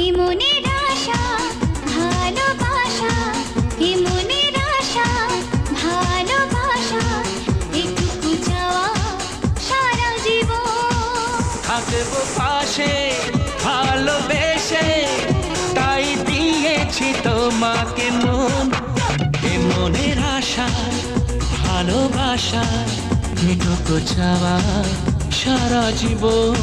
এ মনের আশা ভালোবাসা, এ মনের আশা ভালোবাসা, এটুকু চাওয়া সারা জীবন। থাকবো পাশে ভালোবেসে, তাই দিয়েছি তোমাকে মন। এ মনের আশা ভালোবাসা, এটুকু চাওয়া সারা জীবন।